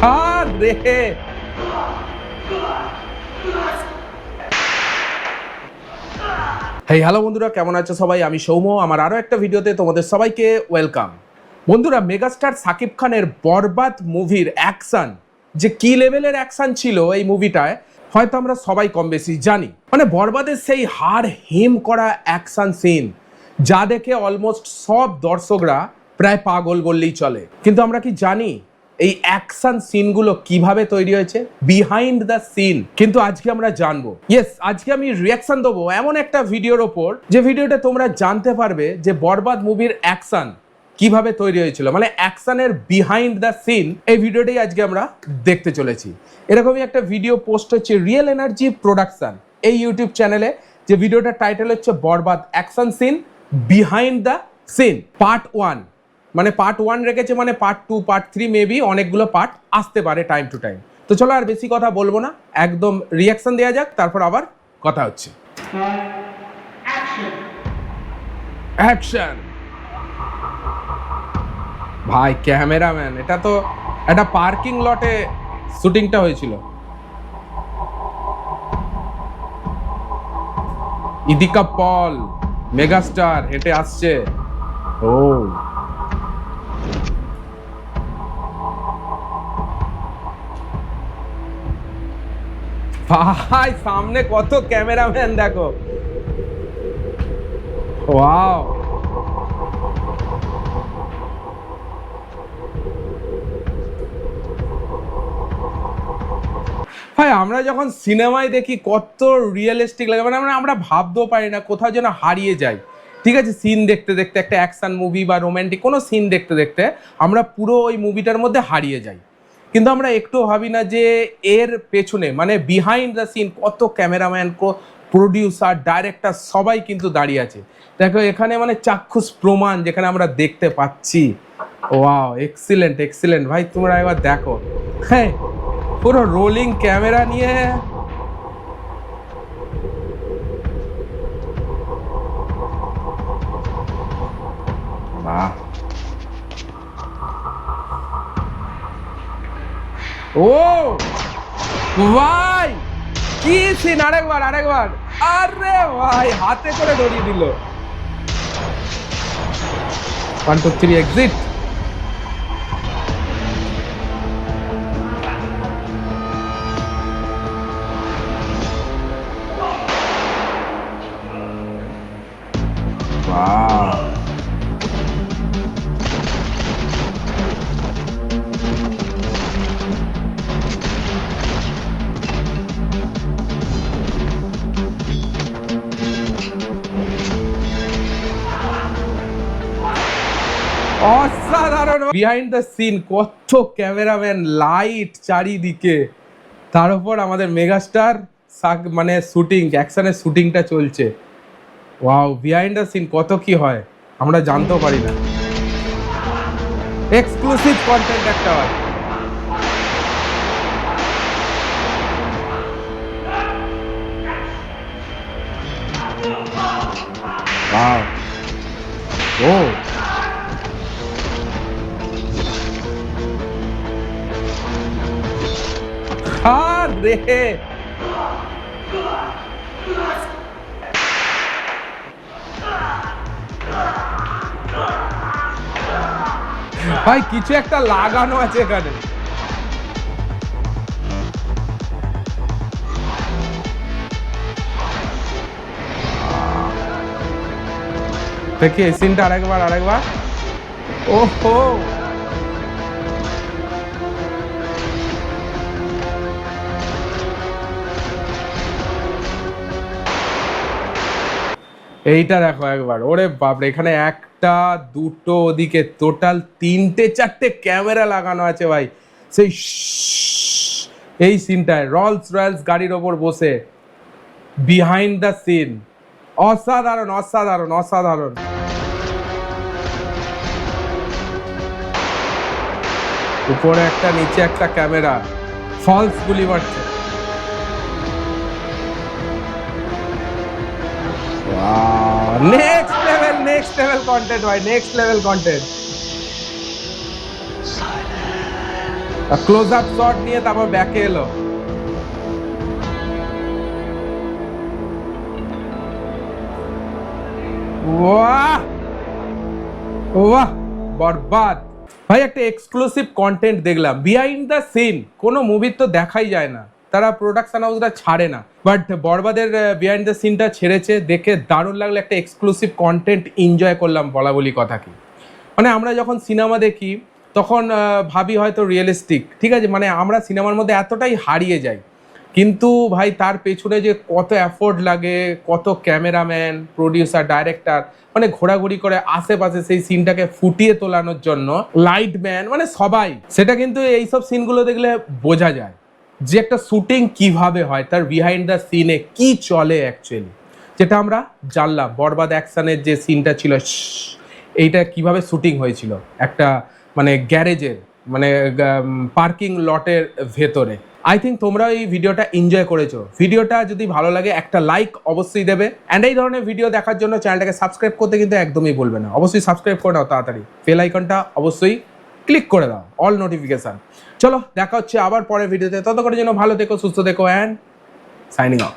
আরে হ্যালো বন্ধুরা, কেমন আছো সবাই? আমি সৌম্য। আমার আরো একটা ভিডিওতে তোমাদের সবাইকে ওয়েলকাম। বন্ধুরা, মেগাস্টার সাকিব খানের বরবাদ মুভির অ্যাকশন, যে কি লেভেলের অ্যাকশন ছিল এই মুভিটায়, হয়তো আমরা সবাই কম বেশি জানি। মানে বরবাদের সেই হাড় হিম করা অ্যাকশন সিন, যা দেখে অলমোস্ট সব দর্শকরা প্রায় পাগল বললেই চলে। কিন্তু আমরা কি জানি এই অ্যাকশন সিনগুলো কিভাবে তৈরি হয়েছে, বিহাইন্ড দ্য সিন? কিন্তু আজকে আমরা জানবো। ইয়েস, আজকে আমি রিয়াকশন দেবো এমন একটা ভিডিওর ওপর, যে ভিডিওটা তোমরা জানতে পারবে যে বরবাদ মুভির অ্যাকশন কিভাবে তৈরি হয়েছিল, মানে অ্যাকশনের বিহাইন্ড দ্য সিন। এই ভিডিওটাই আজকে আমরা দেখতে চলেছি। এরকমই একটা ভিডিও পোস্ট হচ্ছে রিয়েল এনার্জি প্রোডাকশন এই ইউটিউব চ্যানেলে, যে ভিডিওটার টাইটেল হচ্ছে Barbaad action scene behind the scene part 1। মানে পার্ট 1 রেখেছে, মানে পার্ট 2, পার্ট 3, মেবি অনেকগুলো পার্ট আসতে পারে টাইম টু টাইম। তো চলো আর বেশি কথা বলবো না, একদম রিয়াকশন দেওয়া যাক, তারপর আবার কথা হচ্ছে। অ্যাকশন। ভাই ক্যামেরাম্যান, এটা তো একটা পার্কিং লটে শুটিংটা হয়েছিল। ইদিকা পল মেগাস্টার হেঁটে আসছে। ও ভাই, সামনে কত ক্যামেরাম্যান দেখো। ওয়াও, ভাই আমরা যখন সিনেমায় দেখি কত রিয়েলিস্টিক লাগে, মানে আমরা ভাবতেও পারি না, কোথাও যেন হারিয়ে যাই। ঠিক আছে, সিন দেখতে দেখতে, একটা অ্যাকশন মুভি বা রোমান্টিক কোনো সিন দেখতে দেখতে আমরা পুরো ওই মুভিটার মধ্যে হারিয়ে যাই। কিন্তু আমরা একটু ভাবি না যে এর পেছনে, মানে বিহাইন্ড দ্য সিন, কত ক্যামেরাম্যান, প্রডিউসার, ডাইরেক্টর সবাই কিন্তু দাঁড়িয়ে আছে। দেখো এখানে মানে চাক্ষুষ প্রমাণ যেখানে আমরা দেখতে পাচ্ছি। ওয়াও, এক্সিলেন্ট এক্সিলেন্ট ভাই, তোমরা একবার দেখো। হ্যাঁ, পুরো রোলিং ক্যামেরা নিয়ে। বাহ, ও ভাই, কি সিন! আরেকবার আরেকবার। আরে ভাই, হাতে করে ধরিয়ে দিল। 1 2 3 এক্সিট। বাহ, অসাধারণ। বিহাইন্ড দ্য সিন, কত ক্যামেরাম্যান, লাইট চারিদিকে, তার উপর আমাদের মেগাস্টার মানে শুটিং, অ্যাকশনের শুটিংটা চলছে। ওয়াও, বিহাইন্ড দ্য সিন কত কি হয় আমরা জানতেও পারি না। এক্সক্লুসিভ কন্টেন্ট একটা হয়। ওয়াও, ও আরে ভাই, কিছু একটা লাগানো আছে এখানে। দেখি এই সিনটা আরেকবার আরেকবার। ওহো, এইটা দেখো একবার। ওরে বাপরে, এখানে একটা দুটো, ওদিকে টোটাল 3টে 4টে ক্যামেরা লাগানো আছে ভাই। সেই এই সিনটায় রলস রয়েলস গাড়ির ওপর বসে, বিহাইন্ড দ্য সিন, অসাধারণ অসাধারণ অসাধারণ। উপরে একটা, নিচে একটা ক্যামেরা, ফলস গুলি মারছে। নেক্সট লেভেল কন্টেন্ট ভাই, next level content. Close up shot নিয়ে তারপর ব্যাকে এলো। ওয়াহ ওয়াহ, বরবাদ ভাই। একটা এক্সক্লুসিভ কন্টেন্ট দেখলাম বিহাইন্ড দ্য সিন, কোনো মুভির তো দেখাই যায় না, তারা প্রোডাকশন হাউসটা ছাড়ে না, বাট বরবাদের বিহাইন্ড দ্য সিনটা ছেড়েছে, দেখে দারুণ লাগলো। একটা এক্সক্লুসিভ কন্টেন্ট এনজয় করলাম, বলা বলি কথা কি। মানে আমরা যখন সিনেমা দেখি তখন ভাবি হয়তো রিয়েলিস্টিক, ঠিক আছে, মানে আমরা সিনেমার মধ্যে এতটাই হারিয়ে যাই, কিন্তু ভাই তার পেছনে যে কত এফোর্ট লাগে, কত ক্যামেরাম্যান, প্রডিউসার, ডাইরেক্টর, মানে ঘোরাঘুরি করে আশেপাশে সেই সিনটাকে ফুটিয়ে তোলানোর জন্য লাইটম্যান, মানে সবাই, সেটা কিন্তু এইসব সিনগুলো দেখলে বোঝা যায় যে একটা শুটিং কিভাবে হয়, তার বিহাইন্ড দ্য সিনে কি চলে অ্যাকচুয়ালি, যেটা আমরা জানলাম। বরবাদ অ্যাকশনের যে সিনটা ছিল, এইটা কিভাবে শুটিং হয়েছিল একটা মানে গ্যারেজের, মানে পার্কিং লটের ভেতরে। আই থিঙ্ক তোমরা এই ভিডিওটা এনজয় করেছো। ভিডিওটা যদি ভালো লাগে একটা লাইক অবশ্যই দেবে, অ্যান্ড এই ধরনের ভিডিও দেখার জন্য চ্যানেলটাকে সাবস্ক্রাইব করতে কিন্তু একদমই বলবে না। অবশ্যই সাবস্ক্রাইব করে দাও তাড়াতাড়ি, বেল আইকনটা অবশ্যই ক্লিক করে দাও, অল নোটিফিকেশন। চলো দেখা হচ্ছে আবার পরের ভিডিওতে, ততক্ষণের জন্য ভালো থেকো, সুস্থ থেকো, অ্যান্ড সাইনিং অফ।